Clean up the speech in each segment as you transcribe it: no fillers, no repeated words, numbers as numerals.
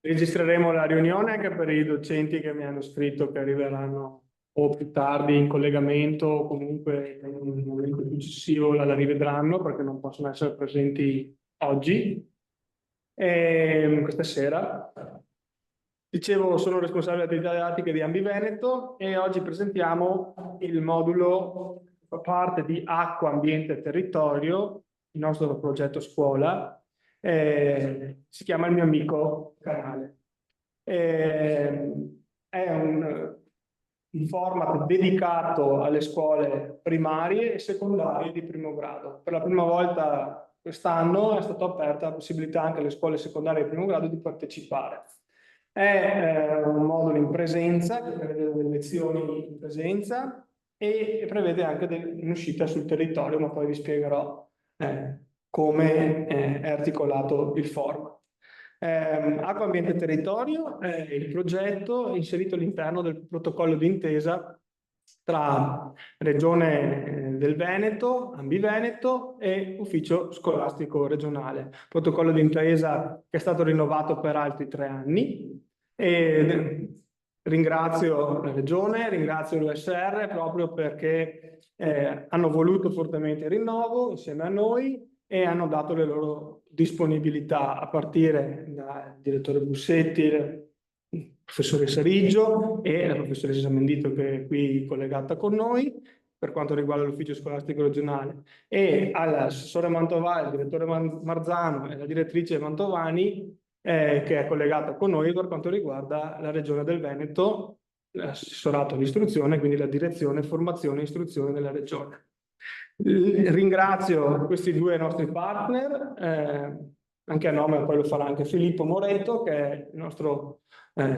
Registreremo la riunione anche per i docenti che mi hanno scritto che arriveranno o più tardi in collegamento o comunque in un momento successivo la rivedranno perché non possono essere presenti oggi. Questa sera. Dicevo, sono responsabile delle attività didattiche di Ambi Veneto e oggi presentiamo il modulo che fa parte di Acqua, Ambiente e Territorio, il nostro progetto scuola. Si chiama Il mio amico canale. È un format dedicato alle scuole primarie e secondarie di primo grado. Per la prima volta quest'anno è stata aperta la possibilità anche alle scuole secondarie di primo grado di partecipare. È un modulo in presenza, che prevede delle lezioni in presenza e prevede anche un'uscita sul territorio, ma poi vi spiegherò come è articolato il format. Acqua, Ambiente e Territorio è il progetto inserito all'interno del protocollo d'intesa tra Regione del Veneto, Ambi Veneto e Ufficio Scolastico Regionale. Protocollo d'intesa che è stato rinnovato per altri 3 anni. E ringrazio la Regione, ringrazio l'USR proprio perché hanno voluto fortemente il rinnovo insieme a noi e hanno dato le loro disponibilità a partire dal direttore Bussetti, il professoressa Riggio e la professoressa Mendito che è qui collegata con noi per quanto riguarda l'ufficio scolastico regionale e all'assessore Mantovani, il direttore Marzano e la direttrice Mantovani che è collegata con noi per quanto riguarda la regione del Veneto, l'assessorato all'istruzione, quindi la direzione formazione e istruzione della regione. Ringrazio questi 2 nostri partner, anche a nome, poi lo farà anche Filippo Moreto, che è il nostro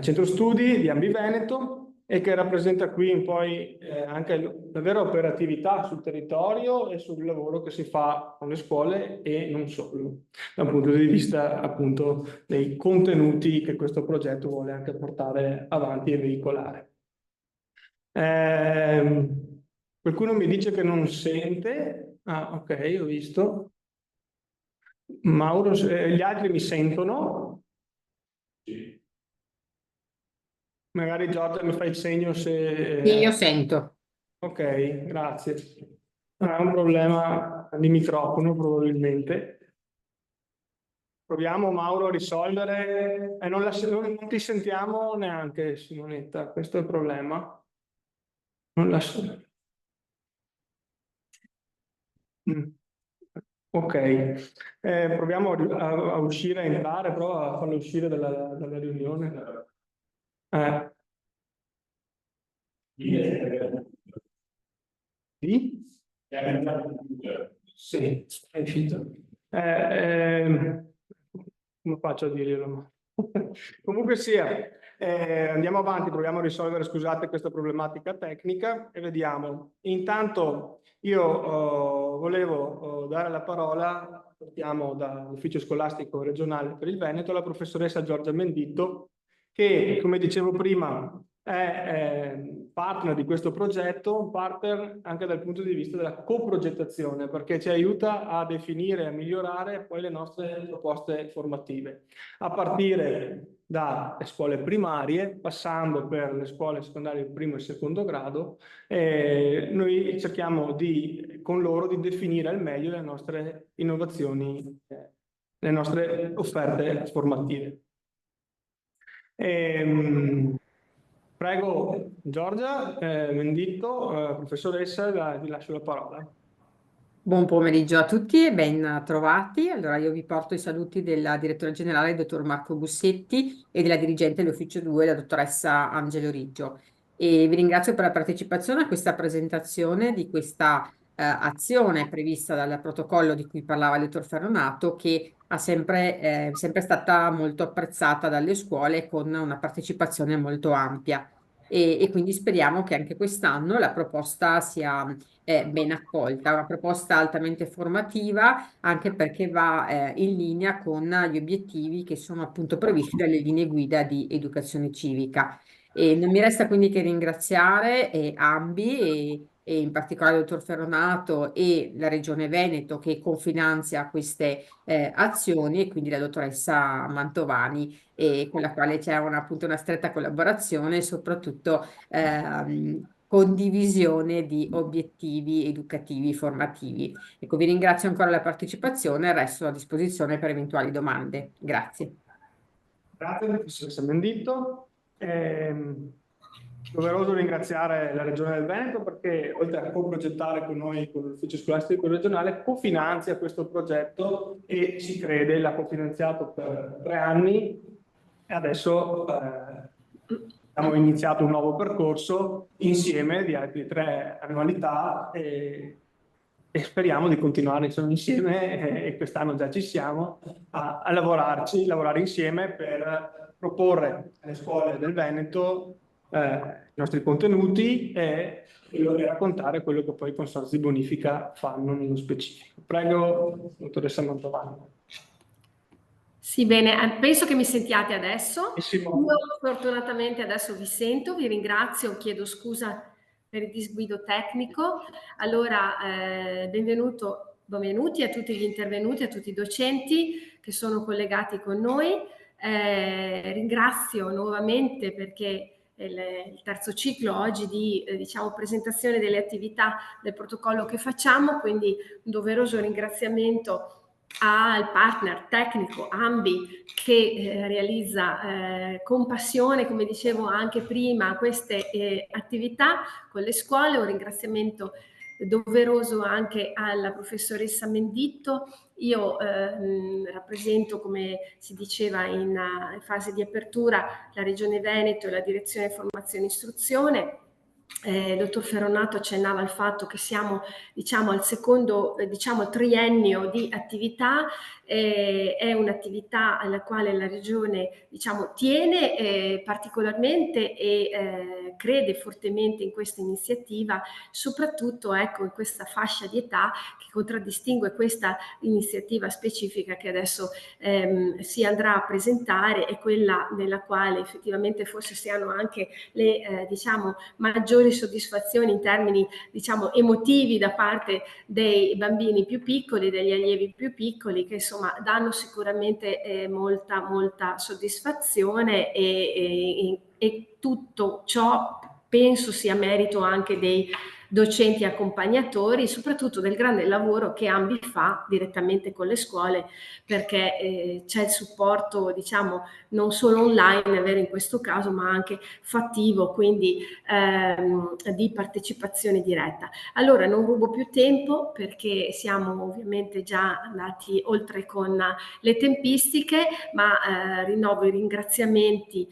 centro studi di Ambi Veneto e che rappresenta qui poi anche la vera operatività sul territorio e sul lavoro che si fa con le scuole e non solo, da un punto di vista appunto dei contenuti che questo progetto vuole anche portare avanti e veicolare. Qualcuno mi dice che non sente. Ah, ok, ho visto. Mauro, gli altri mi sentono? Sì. Magari Giorgia mi fa il segno se... Sì, io sento. Ok, grazie. È un problema di microfono probabilmente. Proviamo Mauro a risolvere. Non ti sentiamo neanche, Simonetta, questo è il problema. Non la... Mm. Ok, proviamo a uscire, a entrare, prova a farlo uscire dalla riunione. Eh. Sì? Sì, è uscito. Come faccio a dirglielo? Comunque sia, andiamo avanti, proviamo a risolvere, scusate, questa problematica tecnica e vediamo. Intanto io volevo dare la parola, partiamo dall'ufficio scolastico regionale per il Veneto, alla professoressa Giorgia Menditto, che, come dicevo prima, è partner di questo progetto, un partner anche dal punto di vista della coprogettazione, perché ci aiuta a definire e a migliorare poi le nostre proposte formative, a partire dalle scuole primarie, passando per le scuole secondarie di primo e secondo grado, noi cerchiamo con loro di definire al meglio le nostre innovazioni, le nostre offerte formative. Prego Giorgia Menditto, professoressa, vi lascio la parola. Buon pomeriggio a tutti e ben trovati. Allora, io vi porto i saluti della direttore generale, il dottor Marco Bussetti, e della dirigente dell'Ufficio 2, la dottoressa Angelo Riggio. E vi ringrazio per la partecipazione a questa presentazione di questa azione prevista dal protocollo di cui parlava il dottor Ferronato, che sempre stata molto apprezzata dalle scuole con una partecipazione molto ampia. E quindi speriamo che anche quest'anno la proposta sia ben accolta, una proposta altamente formativa anche perché va in linea con gli obiettivi che sono appunto previsti dalle linee guida di educazione civica. E non mi resta quindi che ringraziare Ambi e in particolare il dottor Ferronato e la Regione Veneto che cofinanzia queste azioni, e quindi la dottoressa Mantovani, con la quale c'è appunto una stretta collaborazione e soprattutto condivisione di obiettivi educativi formativi. Ecco, vi ringrazio ancora per la partecipazione e resto a disposizione per eventuali domande. Grazie. Grazie, professoressa Menditto. Doveroso ringraziare la Regione del Veneto perché, oltre a co-progettare con noi, con l'Ufficio Scolastico Regionale, cofinanzia questo progetto e ci crede, l'ha cofinanziato per 3 anni e adesso abbiamo iniziato un nuovo percorso insieme di altre 3 annualità e speriamo di continuare insomma, insieme, e quest'anno già ci siamo, a lavorare insieme per proporre alle scuole del Veneto i nostri contenuti e raccontare quello che poi i consorzi di bonifica fanno nello specifico. Prego, dottoressa Mantovani. Sì, bene, penso che mi sentiate adesso. Benissimo. Io fortunatamente adesso vi sento, vi ringrazio, chiedo scusa per il disguido tecnico. Allora, benvenuti a tutti gli intervenuti, a tutti i docenti che sono collegati con noi. Ringrazio nuovamente perché il terzo ciclo oggi di diciamo, presentazione delle attività del protocollo che facciamo, quindi un doveroso ringraziamento al partner tecnico AMBI che realizza con passione, come dicevo anche prima, queste attività con le scuole. Un ringraziamento doveroso anche alla professoressa Menditto. Io rappresento, come si diceva in fase di apertura, la Regione Veneto e la Direzione Formazione e Istruzione. Il dottor Ferronato accennava al fatto che siamo diciamo al secondo triennio di attività. È un'attività alla quale la Regione diciamo tiene particolarmente e crede fortemente in questa iniziativa, soprattutto ecco in questa fascia di età che contraddistingue questa iniziativa specifica che adesso si andrà a presentare, è quella nella quale effettivamente forse si hanno anche le diciamo maggiori soddisfazioni in termini diciamo emotivi da parte dei bambini più piccoli, degli allievi più piccoli, che insomma danno sicuramente molta soddisfazione e tutto ciò penso sia merito anche dei docenti accompagnatori, soprattutto del grande lavoro che AMBI fa direttamente con le scuole, perché c'è il supporto diciamo non solo online, è vero in questo caso, ma anche fattivo, quindi di partecipazione diretta. Allora non rubo più tempo perché siamo ovviamente già andati oltre con le tempistiche, ma rinnovo i ringraziamenti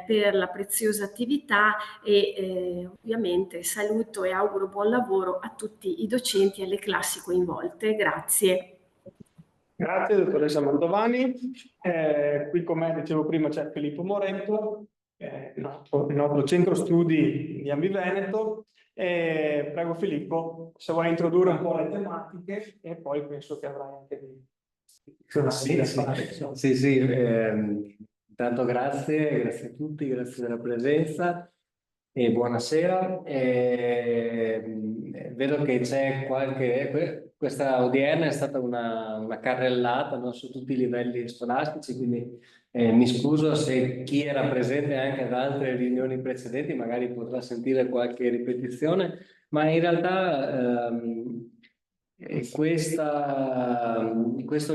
per la preziosa attività e ovviamente saluto e auguro buon lavoro a tutti i docenti e alle classi coinvolte. Grazie. Grazie, dottoressa Mantovani. Qui con me, dicevo prima, c'è Filippo Moretto, il nostro centro studi di Ambi Veneto. Prego Filippo, se vuoi introdurre un po' le tematiche e poi penso che avrai anche dei... Sì, intanto grazie a tutti, grazie della presenza e buonasera. Vedo che c'è questa odierna è stata una carrellata, no, su tutti i livelli scolastici, quindi mi scuso se chi era presente anche ad altre riunioni precedenti magari potrà sentire qualche ripetizione, ma in realtà questo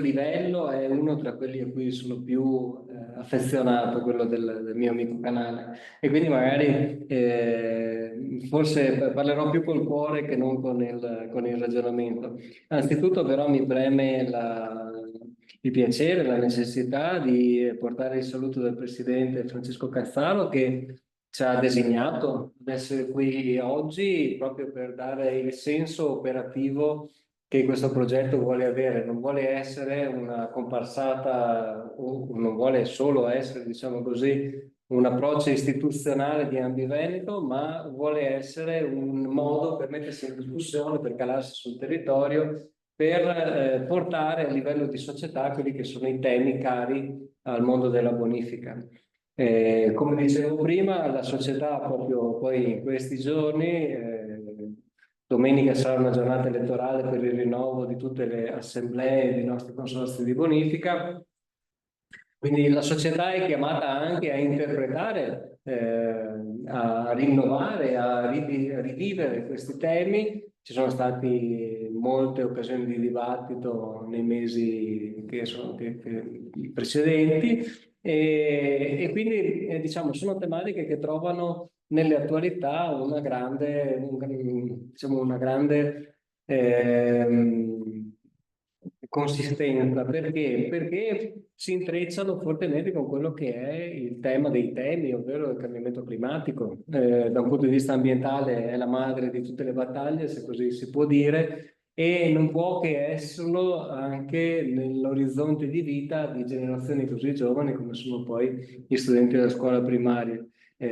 livello è uno tra quelli a cui sono più affezionato, quello del mio amico canale, e quindi magari forse parlerò più col cuore che non con il ragionamento. Anzitutto però mi preme il piacere, la necessità di portare il saluto del presidente Francesco Cazzaro, che ci ha designato ad essere qui oggi proprio per dare il senso operativo che questo progetto vuole avere. Non vuole essere una comparsata, o non vuole solo essere, diciamo così, un approccio istituzionale di Ambi Veneto, ma vuole essere un modo per mettersi in discussione, per calarsi sul territorio, per portare a livello di società quelli che sono i temi cari al mondo della bonifica. Come dicevo prima, la società proprio poi in questi giorni domenica sarà una giornata elettorale per il rinnovo di tutte le assemblee dei nostri consorzi di bonifica. Quindi la società è chiamata anche a interpretare, a rinnovare, a rivivere questi temi. Ci sono state molte occasioni di dibattito nei mesi precedenti e quindi diciamo sono tematiche che trovano nelle attualità una grande consistenza. Perché? Perché si intrecciano fortemente con quello che è il tema dei temi, ovvero il cambiamento climatico. Da un punto di vista ambientale è la madre di tutte le battaglie, se così si può dire, e non può che esserlo anche nell'orizzonte di vita di generazioni così giovani come sono poi gli studenti della scuola primaria.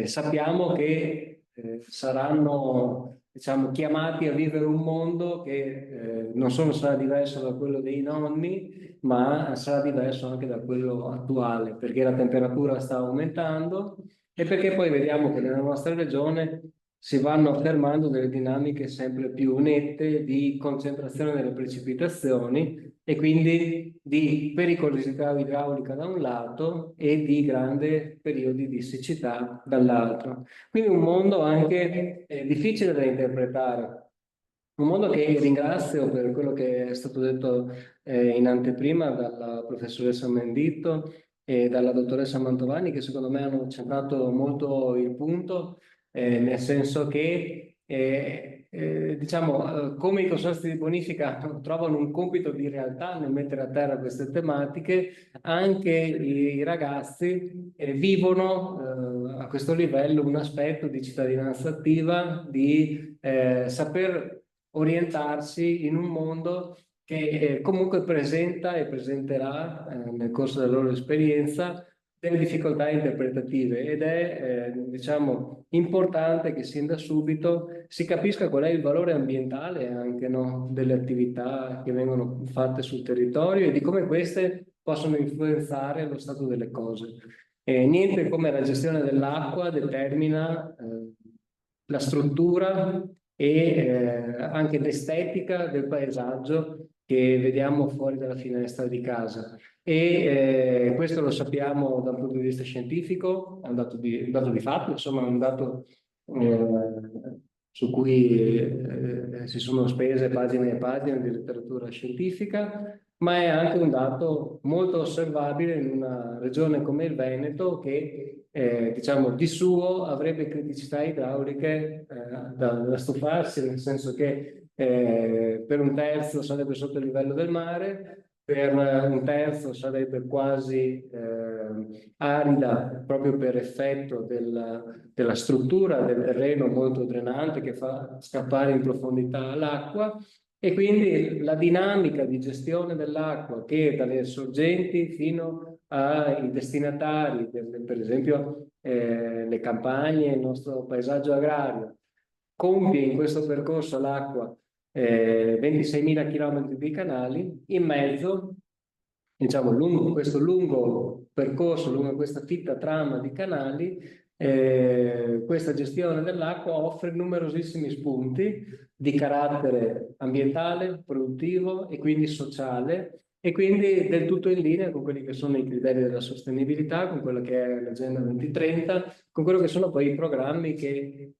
Sappiamo che saranno, diciamo, chiamati a vivere un mondo che non solo sarà diverso da quello dei nonni, ma sarà diverso anche da quello attuale, perché la temperatura sta aumentando e perché poi vediamo che nella nostra regione si vanno affermando delle dinamiche sempre più nette di concentrazione delle precipitazioni e quindi di pericolosità idraulica da un lato e di grandi periodi di siccità dall'altro. Quindi un mondo anche difficile da interpretare, un mondo che ringrazio per quello che è stato detto in anteprima dalla professoressa Menditto e dalla dottoressa Mantovani, che secondo me hanno centrato molto il punto, nel senso che diciamo, come i consorzi di bonifica trovano un compito di realtà nel mettere a terra queste tematiche, anche i ragazzi vivono a questo livello un aspetto di cittadinanza attiva, di saper orientarsi in un mondo che comunque presenta e presenterà nel corso della loro esperienza delle difficoltà interpretative ed è diciamo importante che sin da subito si capisca qual è il valore ambientale anche delle attività che vengono fatte sul territorio e di come queste possono influenzare lo stato delle cose. Niente come la gestione dell'acqua determina la struttura e anche l'estetica del paesaggio che vediamo fuori dalla finestra di casa. E questo lo sappiamo da un punto di vista scientifico, è un dato di fatto, insomma, è un dato su cui si sono spese pagine e pagine di letteratura scientifica, ma è anche un dato molto osservabile in una regione come il Veneto che diciamo di suo avrebbe criticità idrauliche da stufarsi, nel senso che per un terzo sarebbe sotto il livello del mare, per un terzo sarebbe quasi arida proprio per effetto della struttura del terreno molto drenante che fa scappare in profondità l'acqua. E quindi la dinamica di gestione dell'acqua che dalle sorgenti fino ai destinatari, per esempio le campagne, il nostro paesaggio agrario, compie in questo percorso l'acqua 26.000 km di canali, in mezzo, diciamo, lungo questo lungo percorso, lungo questa fitta trama di canali, questa gestione dell'acqua offre numerosissimi spunti di carattere ambientale, produttivo e quindi sociale e quindi del tutto in linea con quelli che sono i criteri della sostenibilità, con quello che è l'Agenda 2030, con quello che sono poi i programmi che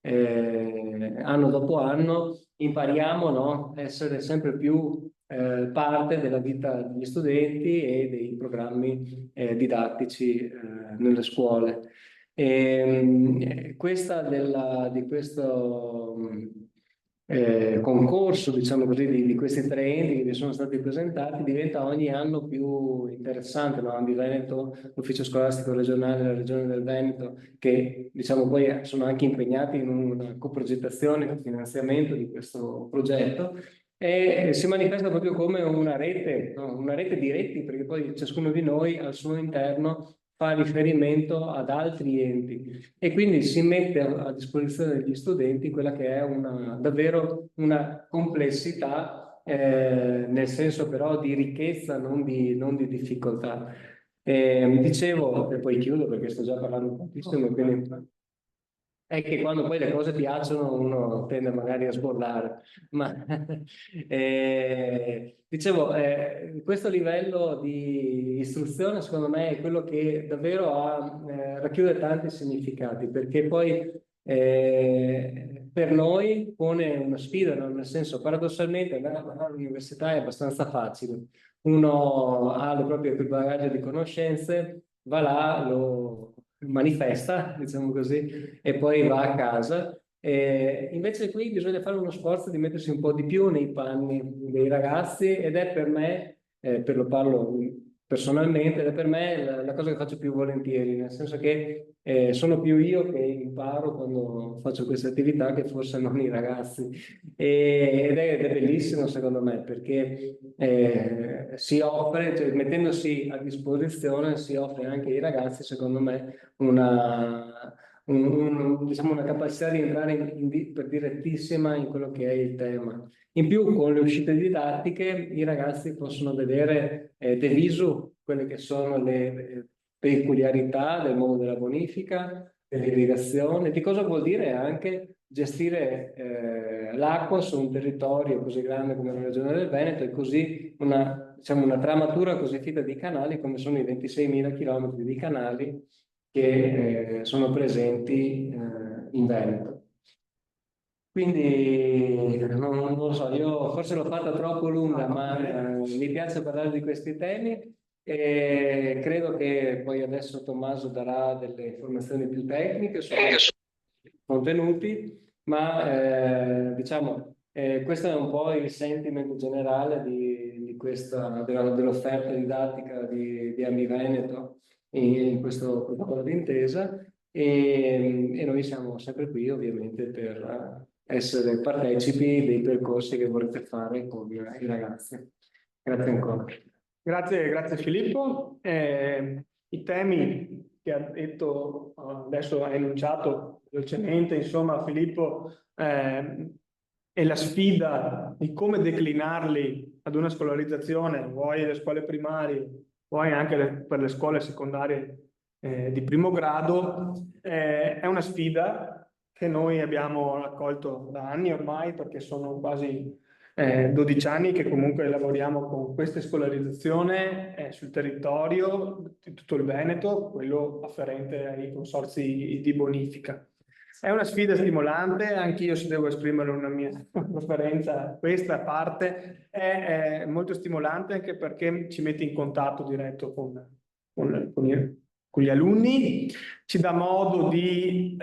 anno dopo anno impariamo, no, a essere sempre più parte della vita degli studenti e dei programmi didattici nelle scuole. Questa di questo concorso, diciamo così, di questi tre enti che vi sono stati presentati diventa ogni anno più interessante, no? Ambiveneto, l'ufficio scolastico regionale della regione del Veneto, che diciamo poi sono anche impegnati in una coprogettazione, un finanziamento di questo progetto. E si manifesta proprio come una rete, no? Una rete di reti, perché poi ciascuno di noi al suo interno fa riferimento ad altri enti e quindi si mette a disposizione degli studenti quella che è davvero una complessità, nel senso però di ricchezza, non di difficoltà. Dicevo, e poi chiudo perché sto già parlando tantissimo, quindi è che quando poi le cose piacciono uno tende magari a sbollare, ma dicevo, questo livello di istruzione secondo me è quello che davvero racchiude tanti significati, perché poi per noi pone una sfida, no? Nel senso, paradossalmente andare all'università è abbastanza facile, uno ha le proprie bagaglio di conoscenze, va là, lo manifesta, diciamo così, e poi va a casa. Invece qui bisogna fare uno sforzo di mettersi un po' di più nei panni dei ragazzi ed è per me, per lo parlo personalmente, ed è per me la cosa che faccio più volentieri, nel senso che sono più io che imparo quando faccio queste attività che forse non i ragazzi. Ed è bellissimo secondo me perché si offre, cioè, mettendosi a disposizione, si offre anche ai ragazzi, secondo me, diciamo una capacità di entrare per direttissima in quello che è il tema. In più, con le uscite didattiche, i ragazzi possono vedere de visu quelle che sono le peculiarità del mondo della bonifica, dell'irrigazione, di cosa vuol dire anche gestire l'acqua su un territorio così grande come la regione del Veneto e così diciamo, una tramatura così fitta di canali come sono i 26.000 chilometri di canali che sono presenti in Veneto. Quindi non lo so, io forse l'ho fatta troppo lunga, ma mi piace parlare di questi temi e credo che poi adesso Tommaso darà delle informazioni più tecniche sui contenuti, ma diciamo questo è un po' il sentiment generale di dell'offerta didattica di AMI Veneto in questo protocollo d'intesa e noi siamo sempre qui ovviamente per essere partecipi dei percorsi che vorrete fare con i ragazzi. Grazie ancora. Grazie Filippo. I temi che ha detto, adesso ha enunciato velocemente, insomma, Filippo, e la sfida di come declinarli ad una scolarizzazione, vuoi alle scuole primarie, vuoi anche per le scuole secondarie di primo grado, è una sfida che noi abbiamo raccolto da anni ormai, perché sono quasi 12 anni che comunque lavoriamo con questa scolarizzazione sul territorio di tutto il Veneto, quello afferente ai consorzi di bonifica. È una sfida stimolante, anch'io se devo esprimere una mia preferenza, questa parte è molto stimolante anche perché ci mette in contatto diretto con gli alunni, ci dà modo di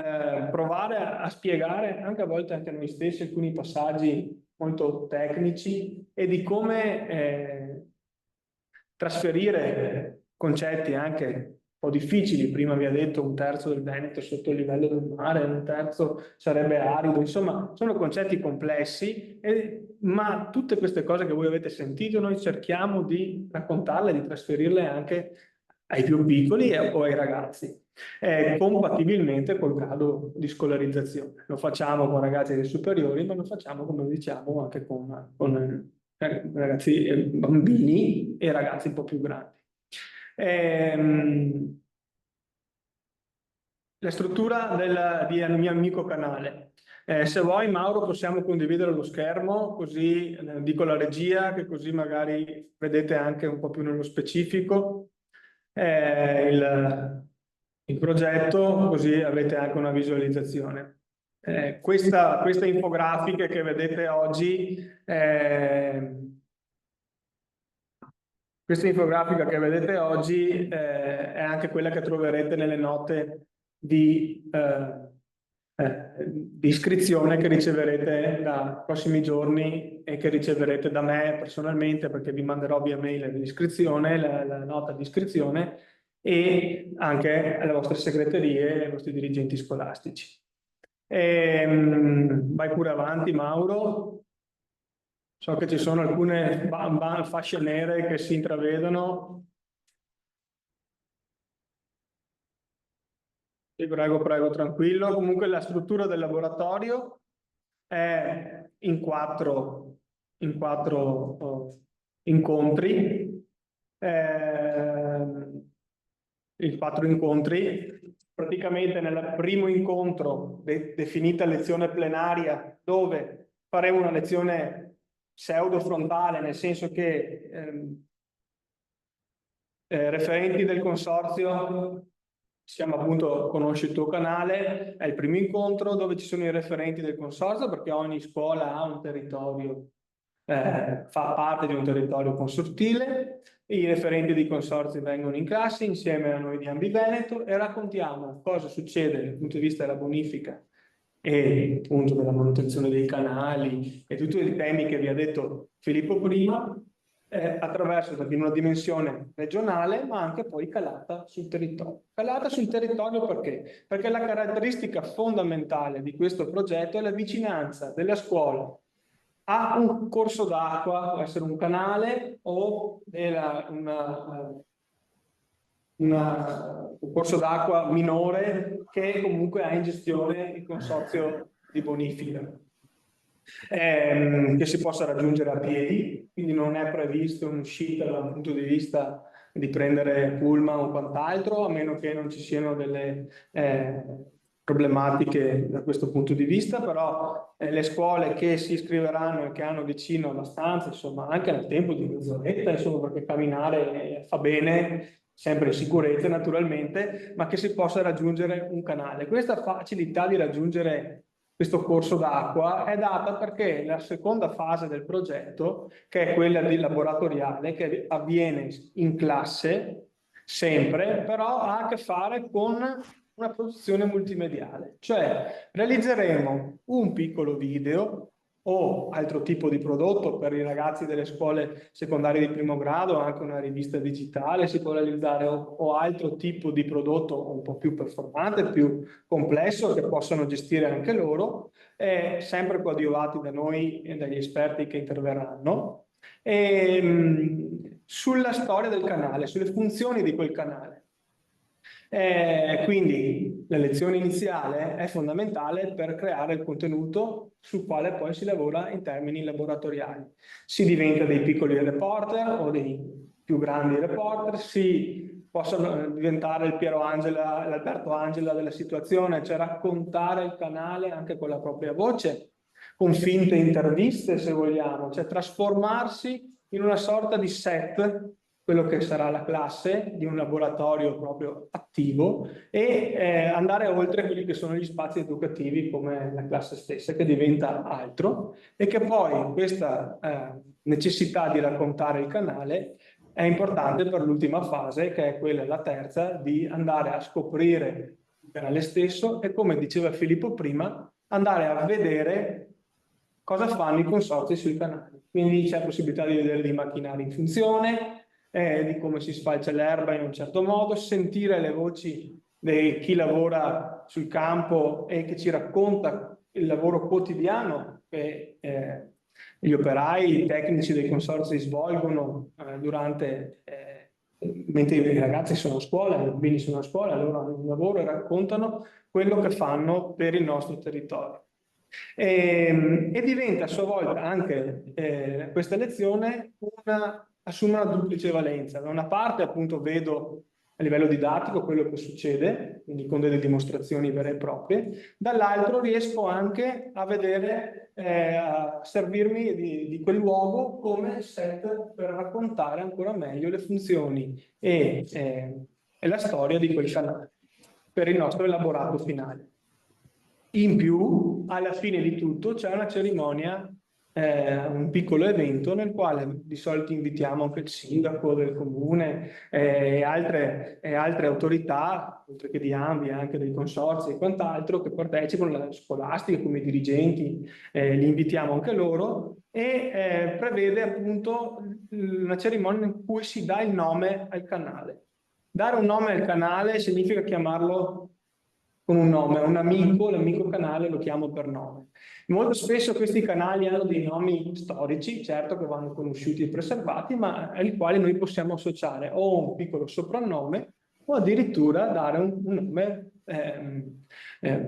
provare a spiegare anche a volte anche a noi stessi alcuni passaggi molto tecnici e di come trasferire concetti anche un po' difficili. Prima vi ha detto un terzo del Veneto sotto il livello del mare, un terzo sarebbe arido, insomma sono concetti complessi, ma tutte queste cose che voi avete sentito noi cerchiamo di raccontarle, di trasferirle anche ai più piccoli o ai ragazzi, compatibilmente col grado di scolarizzazione. Lo facciamo con ragazzi dei superiori, ma lo facciamo, come diciamo, anche con ragazzi, bambini e ragazzi un po' più grandi. La struttura del mio amico canale. Se vuoi, Mauro, possiamo condividere lo schermo, così dico la regia, che così magari vedete anche un po' più nello specifico il progetto, così avete anche una visualizzazione. Questa infografica che vedete oggi è anche quella che troverete nelle note di iscrizione che riceverete da prossimi giorni e che riceverete da me personalmente, perché vi manderò via mail l'iscrizione, la nota di iscrizione e anche alle vostre segreterie e ai vostri dirigenti scolastici. Vai pure avanti, Mauro. So che ci sono alcune fasce nere che si intravedono. Sì, prego, tranquillo. Comunque la struttura del laboratorio è in quattro incontri. In 4 incontri, praticamente nel primo incontro, definita lezione plenaria, dove faremo una lezione pseudo-frontale, nel senso che referenti del consorzio, si chiama appunto Conosci il tuo canale, è il primo incontro dove ci sono i referenti del consorzio, perché ogni scuola ha un territorio, fa parte di un territorio consortile. I referenti di consorzi vengono in classe insieme a noi di Ambi Veneto e raccontiamo cosa succede dal punto di vista della bonifica e appunto della manutenzione dei canali e tutti i temi che vi ha detto Filippo prima, attraverso una dimensione regionale, ma anche poi calata sul territorio. Calata sul territorio perché? Perché la caratteristica fondamentale di questo progetto è la vicinanza della scuola a un corso d'acqua, può essere un canale o un corso d'acqua minore che comunque ha in gestione il consorzio di bonifica, che si possa raggiungere a piedi, quindi non è previsto un'uscita dal punto di vista di prendere pullman o quant'altro, a meno che non ci siano delle problematiche da questo punto di vista, però le scuole che si iscriveranno e che hanno vicino la stanza, insomma, anche nel tempo di mezz'oretta, insomma, perché camminare fa bene, sempre in sicurezza naturalmente, ma che si possa raggiungere un canale. Questa facilità di raggiungere questo corso d'acqua è data perché la seconda fase del progetto, che è quella di laboratoriale, che avviene in classe sempre, però ha a che fare con una produzione multimediale, cioè realizzeremo un piccolo video o altro tipo di prodotto per i ragazzi delle scuole secondarie di primo grado, anche una rivista digitale si può realizzare o altro tipo di prodotto un po' più performante, più complesso che possono gestire anche loro, sempre coadiuvati da noi e dagli esperti che interverranno, sulla storia del canale, sulle funzioni di quel canale. Quindi la lezione iniziale è fondamentale per creare il contenuto sul quale poi si lavora in termini laboratoriali. Si diventa dei piccoli reporter o dei più grandi reporter, si possono diventare il Piero Angela, l'Alberto Angela della situazione, cioè raccontare il canale anche con la propria voce, con finte interviste se vogliamo, cioè trasformarsi in una sorta di set, quello che sarà la classe, di un laboratorio proprio attivo e andare oltre quelli che sono gli spazi educativi come la classe stessa, che diventa altro e che poi questa necessità di raccontare il canale è importante per l'ultima fase, che è quella, la terza, di andare a scoprire il canale stesso e, come diceva Filippo prima, andare a vedere cosa fanno i consorzi sui canali. Quindi c'è la possibilità di vedere dei macchinari in funzione, di come si sfalcia l'erba in un certo modo, sentire le voci di chi lavora sul campo e che ci racconta il lavoro quotidiano che gli operai, i tecnici dei consorzi svolgono mentre i ragazzi sono a scuola, i bambini sono a scuola, loro hanno un lavoro e raccontano quello che fanno per il nostro territorio. E diventa a sua volta anche questa lezione assume una duplice valenza. Da una parte appunto vedo a livello didattico quello che succede, quindi con delle dimostrazioni vere e proprie, dall'altro riesco anche a vedere, a servirmi di quel luogo come set per raccontare ancora meglio le funzioni e la storia di quel canale per il nostro elaborato finale. In più, alla fine di tutto, c'è una cerimonia, un piccolo evento nel quale di solito invitiamo anche il sindaco del comune e altre autorità, oltre che di Ambi, anche dei consorzi e quant'altro, che partecipano alla scolastica come dirigenti, li invitiamo anche loro e prevede appunto una cerimonia in cui si dà il nome al canale. Dare un nome al canale significa chiamarlo con un nome, un amico, l'amico canale lo chiamo per nome. Molto spesso questi canali hanno dei nomi storici, certo che vanno conosciuti e preservati, ma ai quali noi possiamo associare o un piccolo soprannome o addirittura dare un nome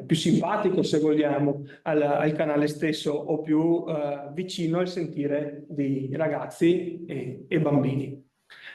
più simpatico, se vogliamo, al canale stesso o più vicino al sentire dei ragazzi e bambini.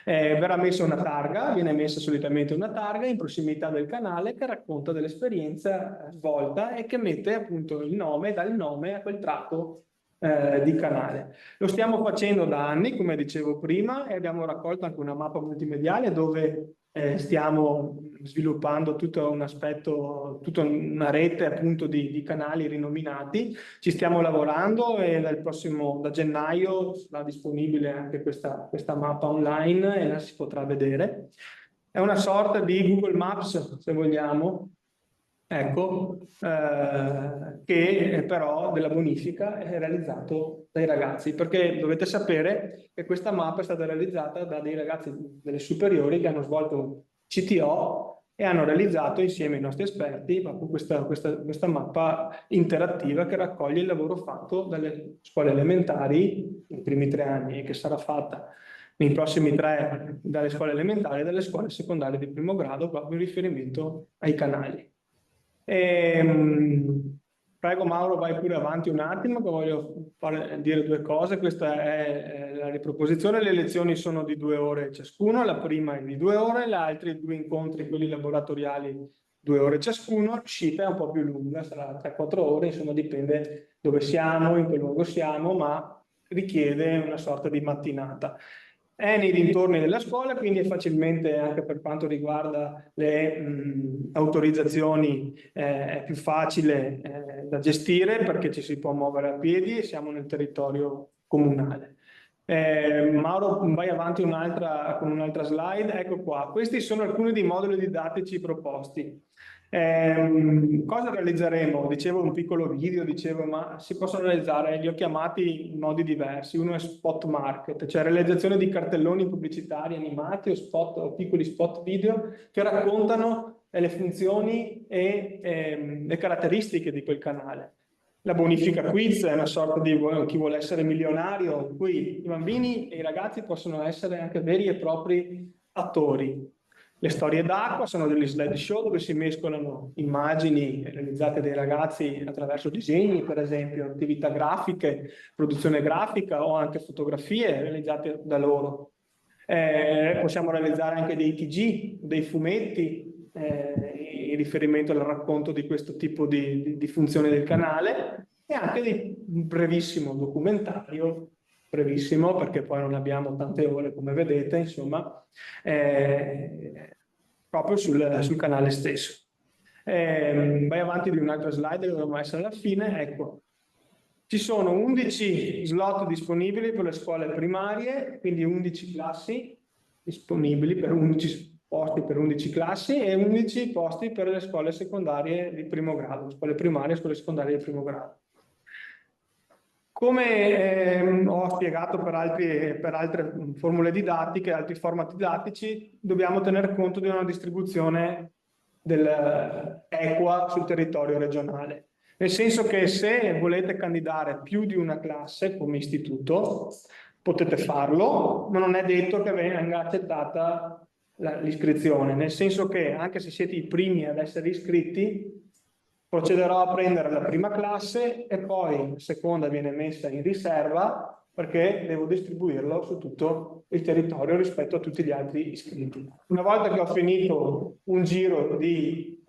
Verrà messa una targa, viene messa solitamente una targa in prossimità del canale che racconta dell'esperienza svolta e che mette appunto il nome, dà il nome a quel tratto di canale. Lo stiamo facendo da anni, come dicevo prima, e abbiamo raccolto anche una mappa multimediale dove stiamo sviluppando tutto un aspetto, tutta una rete appunto di canali rinominati. Ci stiamo lavorando e da gennaio sarà disponibile anche questa mappa online e la si potrà vedere. È una sorta di Google Maps, se vogliamo, ecco, che però della bonifica è realizzato dai ragazzi, perché dovete sapere che questa mappa è stata realizzata da dei ragazzi delle superiori che hanno svolto CTO e hanno realizzato insieme ai nostri esperti proprio questa mappa interattiva che raccoglie il lavoro fatto dalle scuole elementari nei primi 3 anni e che sarà fatta nei prossimi 3 dalle scuole elementari e dalle scuole secondarie di primo grado proprio in riferimento ai canali. Prego Mauro, vai pure avanti un attimo che voglio dire 2 cose. Questa è la riproposizione. Le lezioni sono di 2 ore ciascuno, la prima è di 2 ore, gli altri 2 incontri, quelli laboratoriali, 2 ore ciascuno. L'uscita è un po' più lunga, sarà 3-4 ore, insomma dipende dove siamo, in che luogo siamo, ma richiede una sorta di mattinata. È nei dintorni della scuola, quindi è facilmente, anche per quanto riguarda le autorizzazioni, è più facile da gestire perché ci si può muovere a piedi e siamo nel territorio comunale. Mauro, vai avanti con un'altra slide. Ecco qua, questi sono alcuni dei moduli didattici proposti. Cosa realizzeremo? Dicevo un piccolo video, ma si possono realizzare, li ho chiamati in modi diversi. Uno è spot market, cioè realizzazione di cartelloni pubblicitari animati o piccoli spot video che raccontano le funzioni e le caratteristiche di quel canale. La bonifica quiz è una sorta di chi vuole essere milionario, in cui i bambini e i ragazzi possono essere anche veri e propri attori. Le storie d'acqua sono degli slideshow dove si mescolano immagini realizzate dai ragazzi attraverso disegni, per esempio, attività grafiche, produzione grafica o anche fotografie realizzate da loro. Possiamo realizzare anche dei TG, dei fumetti in riferimento al racconto di questo tipo di funzione del canale e anche un brevissimo documentario, brevissimo perché poi non abbiamo tante ore come vedete, insomma, proprio sul canale stesso. Vai avanti di un'altra slide, dovremmo essere alla fine. Ecco, ci sono 11 slot disponibili per le scuole primarie, quindi 11 classi disponibili per 11 posti per 11 classi e 11 posti per le scuole secondarie di primo grado, scuole primarie e scuole secondarie di primo grado. Come ho spiegato per altre formule didattiche, altri format didattici, dobbiamo tener conto di una distribuzione equa sul territorio regionale. Nel senso che se volete candidare più di una classe come istituto, potete farlo, ma non è detto che venga accettata l'iscrizione, nel senso che anche se siete i primi ad essere iscritti, procederò a prendere la prima classe e poi la seconda viene messa in riserva perché devo distribuirlo su tutto il territorio rispetto a tutti gli altri iscritti. Una volta che ho finito un giro di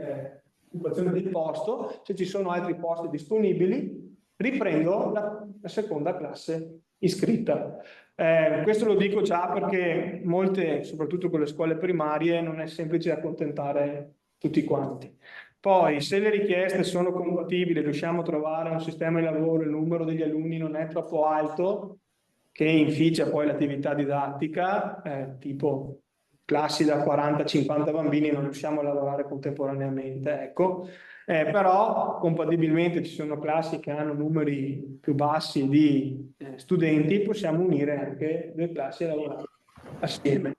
occupazione del posto, se ci sono altri posti disponibili, riprendo la seconda classe iscritta. Questo lo dico già perché molte, soprattutto con le scuole primarie, non è semplice accontentare tutti quanti. Poi, se le richieste sono compatibili, riusciamo a trovare un sistema di lavoro, il numero degli alunni non è troppo alto, che inficia poi l'attività didattica, tipo classi da 40-50 bambini, non riusciamo a lavorare contemporaneamente, ecco. Però compatibilmente ci sono classi che hanno numeri più bassi di studenti, possiamo unire anche 2 classi e lavorare assieme.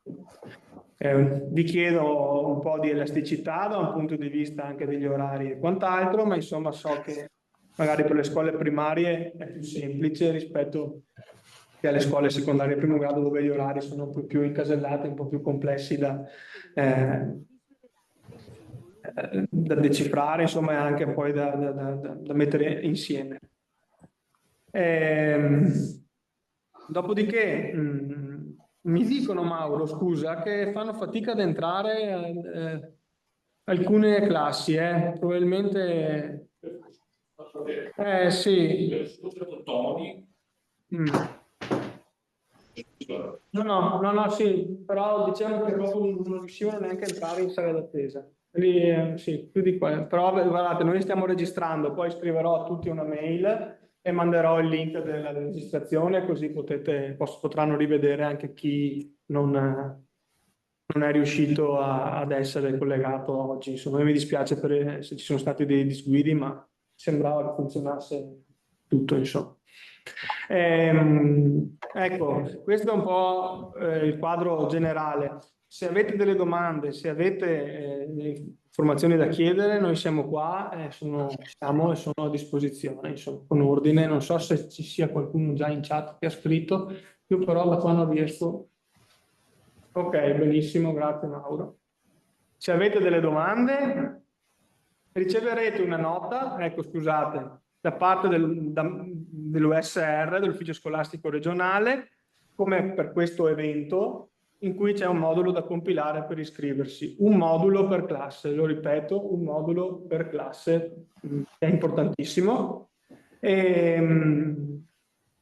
Vi chiedo un po' di elasticità da un punto di vista anche degli orari e quant'altro, ma insomma so che magari per le scuole primarie è più semplice rispetto alle scuole secondarie di primo grado dove gli orari sono un po' più incasellati, un po' più complessi da decifrare, insomma, e anche poi da mettere insieme. Dopodiché Mi dicono, Mauro, scusa, che fanno fatica ad entrare alcune classi, probabilmente. Sì. Mm. No, sì, però diciamo che proprio non riuscivano neanche a entrare in sala d'attesa. Lì, sì, più di quello. Però guardate, noi stiamo registrando, poi scriverò a tutti una mail e manderò il link della registrazione, così potranno rivedere anche chi non è riuscito ad essere collegato oggi. Insomma, mi dispiace se ci sono stati dei disguidi, ma sembrava che funzionasse tutto, insomma. Ecco, questo è un po' il quadro generale. Se avete delle domande, se avete informazioni da chiedere, noi siamo qua, siamo e sono a disposizione, insomma, con ordine. Non so se ci sia qualcuno già in chat che ha scritto, io però da qua non riesco. Ok, benissimo, grazie Mauro. Se avete delle domande, riceverete una nota, ecco scusate, da parte dell'USR, dell'Ufficio Scolastico Regionale, come per questo evento, in cui c'è un modulo da compilare per iscriversi. Un modulo per classe, lo ripeto, un modulo per classe, è importantissimo.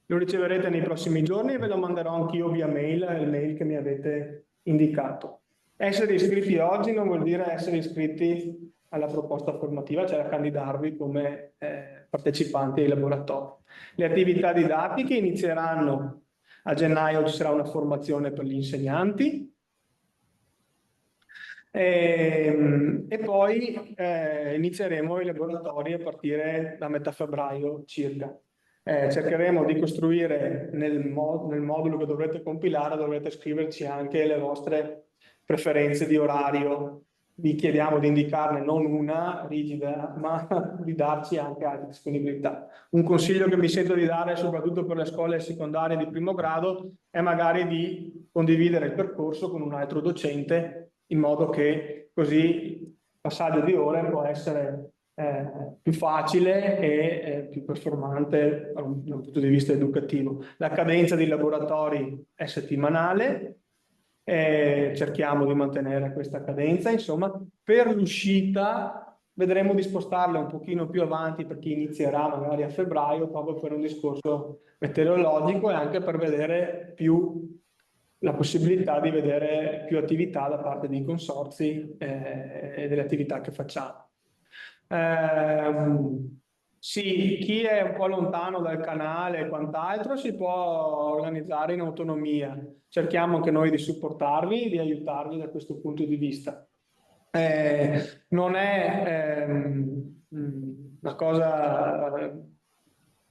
Lo riceverete nei prossimi giorni e ve lo manderò anch'io via mail, il mail che mi avete indicato. Essere iscritti oggi non vuol dire essere iscritti alla proposta formativa, cioè a candidarvi come partecipanti ai laboratori. Le attività didattiche inizieranno a gennaio, ci sarà una formazione per gli insegnanti e poi inizieremo i laboratori a partire da metà febbraio circa. Cercheremo di costruire nel modulo che dovrete compilare, dovrete scriverci anche le vostre preferenze di orario. Vi chiediamo di indicarne non una rigida, ma di darci anche altre disponibilità. Un consiglio che mi sento di dare, soprattutto per le scuole secondarie di primo grado, è magari di condividere il percorso con un altro docente, in modo che così il passaggio di ore può essere più facile e più performante da un punto di vista educativo. La cadenza dei laboratori è settimanale, cerchiamo di mantenere questa cadenza, insomma, per l'uscita vedremo di spostarla un pochino più avanti per chi inizierà magari a febbraio, proprio per un discorso meteorologico e anche per vedere più la possibilità di vedere più attività da parte dei consorzi e delle attività che facciamo. Sì, chi è un po' lontano dal canale e quant'altro si può organizzare in autonomia. Cerchiamo anche noi di supportarvi, di aiutarvi da questo punto di vista. Non è una cosa,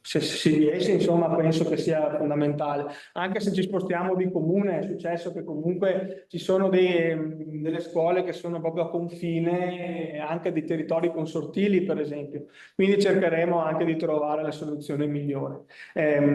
se si riesce, insomma, penso che sia fondamentale. Anche se ci spostiamo di comune, è successo che comunque ci sono delle scuole che sono proprio a confine, anche di territori consortili, per esempio. Quindi cercheremo anche di trovare la soluzione migliore.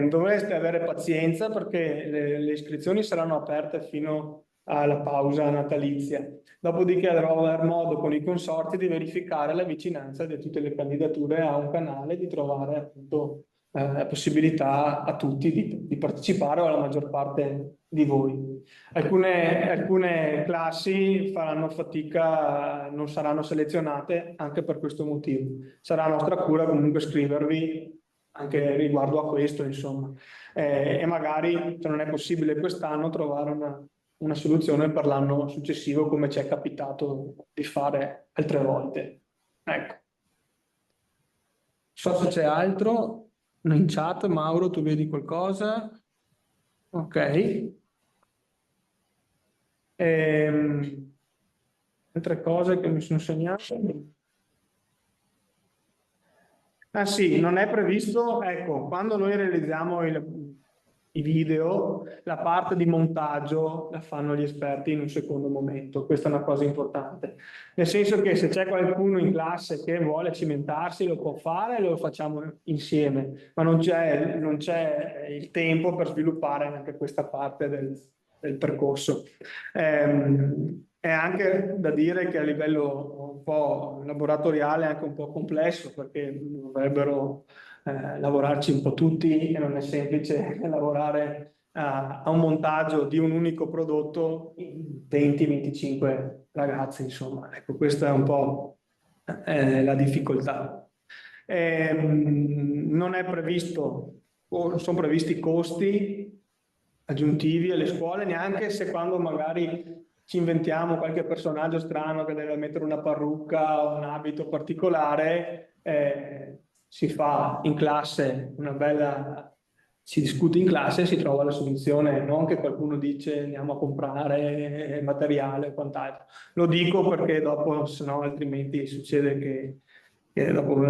Dovreste avere pazienza perché le iscrizioni saranno aperte fino alla pausa natalizia. Dopodiché dovrò aver modo con i consorzi di verificare la vicinanza di tutte le candidature a un canale, di trovare appunto la possibilità a tutti di partecipare o alla maggior parte di voi. Alcune classi faranno fatica, non saranno selezionate anche per questo motivo. Sarà nostra cura comunque scrivervi anche riguardo a questo, insomma. E magari, se non è possibile quest'anno, trovare una soluzione per l'anno successivo, come ci è capitato di fare altre volte. Ecco. So se c'è altro in chat. Mauro, tu vedi qualcosa? Ok. Altre cose che mi sono segnate? Ah sì, non è previsto, ecco, quando noi realizziamo i video, la parte di montaggio la fanno gli esperti in un secondo momento, questa è una cosa importante, nel senso che se c'è qualcuno in classe che vuole cimentarsi lo può fare e lo facciamo insieme, ma non c'è il tempo per sviluppare anche questa parte del percorso. È anche da dire che a livello un po' laboratoriale è anche un po' complesso, perché dovrebbero lavorarci un po' tutti e non è semplice lavorare a un montaggio di un unico prodotto 20-25 ragazzi, insomma. Ecco, questa è un po' la difficoltà. Non è previsto, o sono previsti costi aggiuntivi alle scuole, neanche se quando magari ci inventiamo qualche personaggio strano che deve mettere una parrucca o un abito particolare, si fa in classe una bella... Si discute in classe e si trova la soluzione, non che qualcuno dice andiamo a comprare materiale o quant'altro. Lo dico perché dopo, se no, altrimenti succede che dopo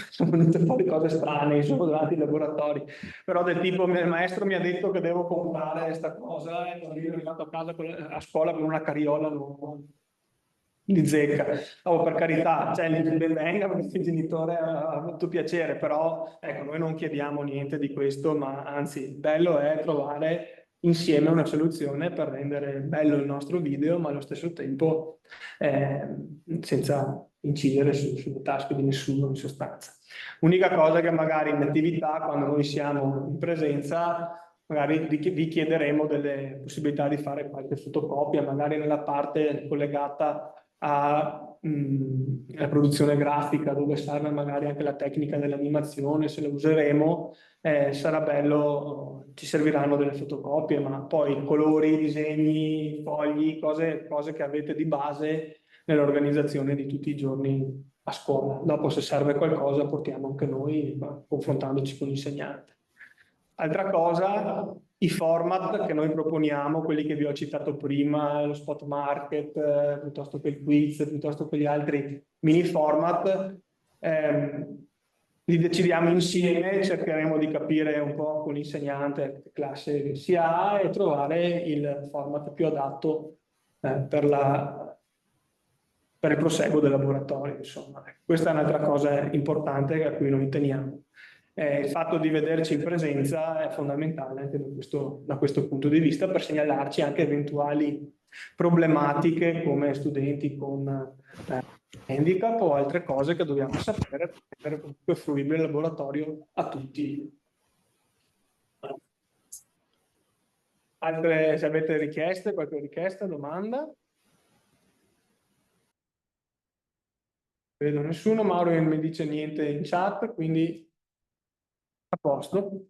sono venute fuori cose strane, sono durante i laboratori, però del tipo il maestro mi ha detto che devo comprare questa cosa e quando io sono arrivato a casa a scuola con una carriola nuova di zecca. Oh, per carità, cioè, ben venga perché il genitore ha avuto piacere, però ecco, noi non chiediamo niente di questo, ma anzi, bello è trovare insieme una soluzione per rendere bello il nostro video, ma allo stesso tempo senza incidere sulle tasche di nessuno in sostanza. Unica cosa che magari in attività, quando noi siamo in presenza, magari vi chiederemo delle possibilità di fare qualche fotocopia, magari nella parte collegata alla produzione grafica, dove serve magari anche la tecnica dell'animazione, se la useremo, sarà bello, ci serviranno delle fotocopie, ma poi colori, disegni, fogli, cose che avete di base nell'organizzazione di tutti i giorni a scuola. Dopo, se serve qualcosa, portiamo anche noi, confrontandoci con l'insegnante. Altra cosa, i format che noi proponiamo, quelli che vi ho citato prima, lo spot market, piuttosto che il quiz, piuttosto che gli altri mini format, li decidiamo insieme, cercheremo di capire un po' con l'insegnante che classe si ha e trovare il format più adatto per il proseguo del laboratorio. Insomma. Questa è un'altra cosa importante a cui noi teniamo. Il fatto di vederci in presenza è fondamentale anche da questo punto di vista per segnalarci anche eventuali problematiche come studenti con handicap o altre cose che dobbiamo sapere per rendere comunque fruibile il laboratorio a tutti. Altre, se avete richieste, qualche richiesta, domanda? Vedo nessuno, Mauro non mi dice niente in chat, quindi a posto.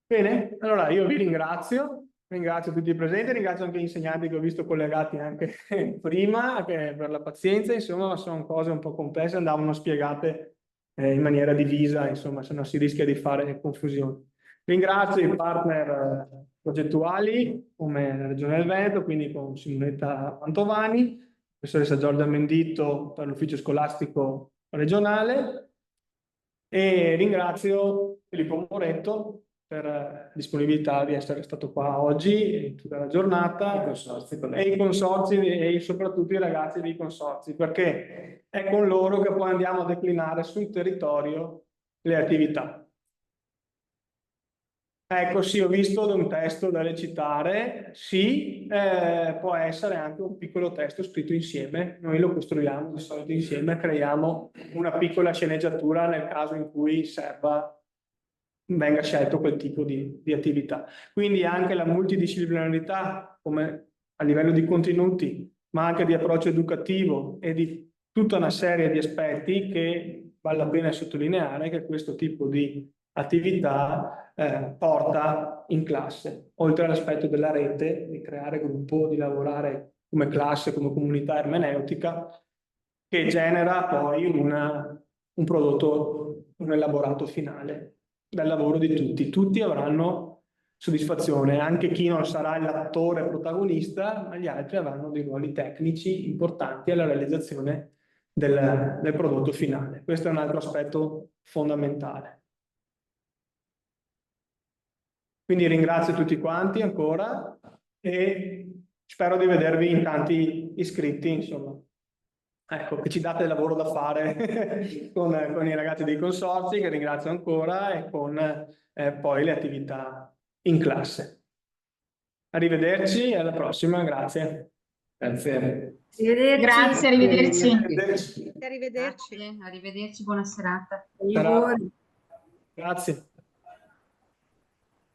Bene, allora io vi ringrazio tutti i presenti, ringrazio anche gli insegnanti che ho visto collegati anche prima per la pazienza, insomma, sono cose un po' complesse, andavano spiegate in maniera divisa, insomma, se no si rischia di fare confusione. Ringrazio i partner progettuali come la Regione del Veneto, quindi con Simonetta Mantovani, professoressa Giorgia Menditto per l'ufficio scolastico regionale e ringrazio Filippo Moretto per la disponibilità di essere stato qua oggi tutta la giornata e i consorzi e soprattutto i ragazzi dei consorzi, perché è con loro che poi andiamo a declinare sul territorio le attività. Ecco, sì, ho visto un testo da recitare, sì, può essere anche un piccolo testo scritto insieme, noi lo costruiamo di solito insieme, creiamo una piccola sceneggiatura nel caso in cui venga scelto quel tipo di attività. Quindi anche la multidisciplinarità, come a livello di contenuti, ma anche di approccio educativo e di tutta una serie di aspetti che vale la pena sottolineare che questo tipo di attività porta in classe, oltre all'aspetto della rete, di creare gruppo, di lavorare come classe, come comunità ermeneutica, che genera poi un prodotto, un elaborato finale dal lavoro di tutti. Tutti avranno soddisfazione, anche chi non sarà l'attore protagonista, ma gli altri avranno dei ruoli tecnici importanti alla realizzazione del prodotto finale. Questo è un altro aspetto fondamentale. Quindi ringrazio tutti quanti ancora e spero di vedervi in tanti iscritti, insomma. Ecco, che ci date lavoro da fare con i ragazzi dei consorzi, che ringrazio ancora, e con poi le attività in classe. Arrivederci e alla prossima, grazie. Grazie. Arrivederci. Grazie, arrivederci. Arrivederci. Arrivederci. Arrivederci, buona serata. Grazie.